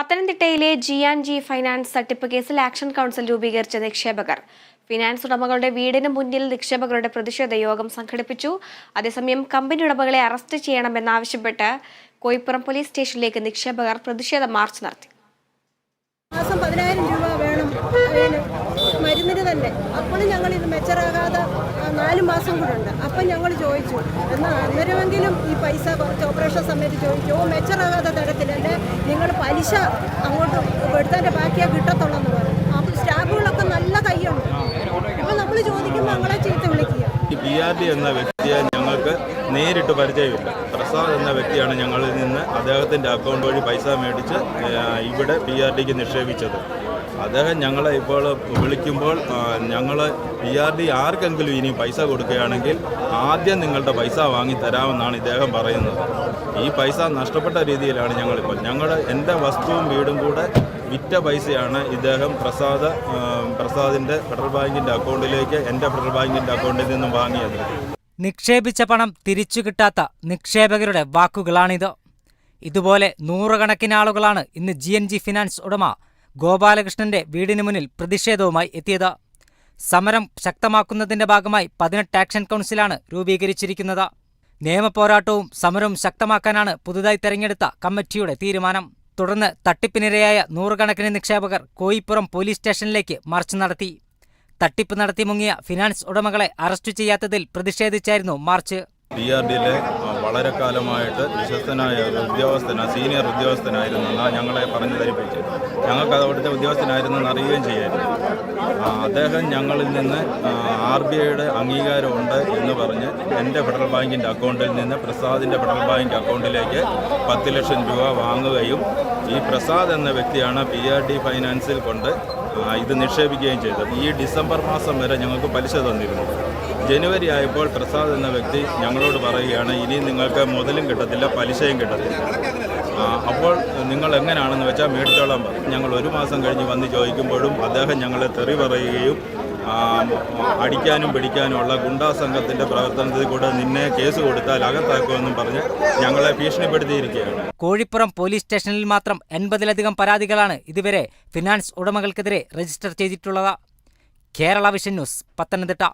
പത്തനംതിട്ടയിലെ G finance തട്ടിപ്പ് കേസിൽ ആക്ഷൻ കൗൺസിൽ രൂപീകരിച്ച നിക്ഷേപകർ ഫിനാൻസ് ഉടമകളുടെ വീടിന് മുന്നിൽ നിക്ഷേപകരുടെ പ്രതിഷേധ യോഗം സംഘടിപ്പിച്ചു. അതേസമയം കമ്പനി ഉടമകളെ അറസ്റ്റ് ചെയ്യണമെന്നാവശ്യപ്പെട്ട് കോയിപ്പുറം പോലീസ് സ്റ്റേഷനിലേക്ക് നിക്ഷേപകർ പ്രതിഷേധ മാർച്ച് നടത്തി. മാസം 10,000 രൂപ വേണം മരുന്നിന് തന്നെ. അപ്പോഴും ഞങ്ങൾ ഇത് മെച്ചറാകാതെ 4 മാസം കൂടെ ഉണ്ട്. അപ്പം ഞങ്ങൾ ചോദിച്ചു, എന്നാൽ അന്നേരമെങ്കിലും ഈ പൈസ കുറച്ച് ഓപ്പറേഷൻ സമയത്ത് ചോദിച്ചു, മെച്ചറാകാതെ തരത്തിലല്ലേ നിങ്ങൾ പലിശ അങ്ങോട്ട് എടുത്തതിൻ്റെ ബാക്കിയാ കിട്ടത്തുള്ളെന്ന് പറഞ്ഞു. അപ്പോൾ സ്റ്റാഫുകളൊക്കെ നല്ല കൈയുണ്ട്. അപ്പോൾ നമ്മൾ ചോദിക്കുമ്പോൾ ഞങ്ങളെ ചീത്ത വിളിക്കുക. PRD എന്ന വ്യക്തിയെ ഞങ്ങൾക്ക് നേരിട്ട് പരിചയമില്ല. പ്രസാദ് എന്ന വ്യക്തിയാണ് ഞങ്ങളിൽ നിന്ന് അദ്ദേഹത്തിൻ്റെ അക്കൗണ്ട് വഴി പൈസ മേടിച്ച് ഇവിടെ PRDക്ക് നിക്ഷേപിച്ചത്. അദ്ദേഹം ഞങ്ങളെ ഇപ്പോൾ വിളിക്കുമ്പോൾ ഞങ്ങൾ PRD ആർക്കെങ്കിലും ഇനി പൈസ കൊടുക്കുകയാണെങ്കിൽ ആദ്യം നിങ്ങളുടെ പൈസ വാങ്ങി തരാമെന്നാണ് ഇദ്ദേഹം പറയുന്നത്. ഈ പൈസ നഷ്ടപ്പെട്ട രീതിയിലാണ് ഞങ്ങളിപ്പോൾ എൻ്റെ വസ്തുവും വീടും കൂടെ വിറ്റ പൈസയാണ് ഇദ്ദേഹം പ്രസാദിൻ്റെ ഫെഡറൽ ബാങ്കിൻ്റെ അക്കൗണ്ടിലേക്ക് എൻ്റെ ഫെഡറൽ ബാങ്കിൻ്റെ അക്കൗണ്ടിൽ നിന്നും വാങ്ങിയത്. നിക്ഷേപിച്ച പണം തിരിച്ചു കിട്ടാത്ത നിക്ഷേപകരുടെ വാക്കുകളാണിത്. ഇതുപോലെ നൂറുകണക്കിന് ആളുകളാണ് ഇന്ന് GNG ഫിനാൻസ് ഉടമ ഗോപാലകൃഷ്ണന്റെ വീടിന് മുന്നിൽ പ്രതിഷേധവുമായി എത്തിയത്. സമരം ശക്തമാക്കുന്നതിന്റെ ഭാഗമായി 18 ആക്ഷൻ കൗൺസിലാണ് രൂപീകരിച്ചിരിക്കുന്നത്. നിയമപോരാട്ടവും സമരവും ശക്തമാക്കാനാണ് പുതുതായി തെരഞ്ഞെടുത്ത കമ്മിറ്റിയുടെ തീരുമാനം. തുടർന്ന് തട്ടിപ്പിനിരയായ നൂറുകണക്കിന് നിക്ഷേപകർ കോയിപ്പുറം പോലീസ് സ്റ്റേഷനിലേക്ക് മാർച്ച് നടത്തി. തട്ടിപ്പ് നടത്തി മുങ്ങിയ ഫിനാൻസ് ഉടമകളെ അറസ്റ്റ് ചെയ്യാത്തതിൽ പ്രതിഷേധിച്ചായിരുന്നു മാർച്ച്. PRDയിലെ വളരെ കാലമായിട്ട് വിശ്വസ്തനായ സീനിയർ ഉദ്യോഗസ്ഥനായിരുന്നെന്ന് ഞങ്ങളെ പറഞ്ഞു ധരിപ്പിച്ചു. ഞങ്ങൾക്കത് അവിടുത്തെ ഉദ്യോഗസ്ഥനായിരുന്നെന്ന് അറിയുകയും ചെയ്യായിരുന്നു. അദ്ദേഹം ഞങ്ങളിൽ നിന്ന് RBIയുടെ അംഗീകാരമുണ്ട് എന്ന് പറഞ്ഞ് എൻ്റെ ഫെഡറൽ ബാങ്കിൻ്റെ അക്കൗണ്ടിൽ നിന്ന് പ്രസാദിൻ്റെ ഫെഡറൽ ബാങ്ക് അക്കൗണ്ടിലേക്ക് 10 ലക്ഷം രൂപ വാങ്ങുകയും ഈ പ്രസാദ് എന്ന വ്യക്തിയാണ് PRD ഫൈനാൻസിൽ കൊണ്ട് ഇത് നിക്ഷേപിക്കുകയും ചെയ്തത്. ഈ ഡിസംബർ മാസം വരെ ഞങ്ങൾക്ക് പലിശ തന്നിരുന്നു. ജനുവരി ആയപ്പോൾ പ്രസാദ് എന്ന വ്യക്തി ഞങ്ങളോട് പറയുകയാണ്, ഇനി നിങ്ങൾക്ക് മുതലും കിട്ടത്തില്ല, പലിശയും കിട്ടത്തില്ല. അപ്പോൾ നിങ്ങൾ എങ്ങനെയാണെന്ന് വെച്ചാൽ മേടിച്ചോളാൻ പറയും. ഞങ്ങൾ 1 മാസം കഴിഞ്ഞ് വന്ന് ചോദിക്കുമ്പോഴും അദ്ദേഹം ഞങ്ങളെ തെറി പറയുകയും അടിക്കാനും പിടിക്കാനുമുള്ള ഗുണ്ടാ സംഘത്തിൻ്റെ പ്രവർത്തനത്തിൽ കൂടെ നിന്നെ കേസ് കൊടുത്താൽ അകത്താക്കുമെന്നും പറഞ്ഞ് ഞങ്ങളെ ഭീഷണിപ്പെടുത്തിയിരിക്കുകയാണ്. കോഴിപ്പുറം പോലീസ് സ്റ്റേഷനിൽ മാത്രം 80-ലധികം പരാതികളാണ് ഇതുവരെ ഫിനാൻസ് ഉടമകൾക്കെതിരെ രജിസ്റ്റർ ചെയ്തിട്ടുള്ളത്. Kerala vision news, Pathanamthitta.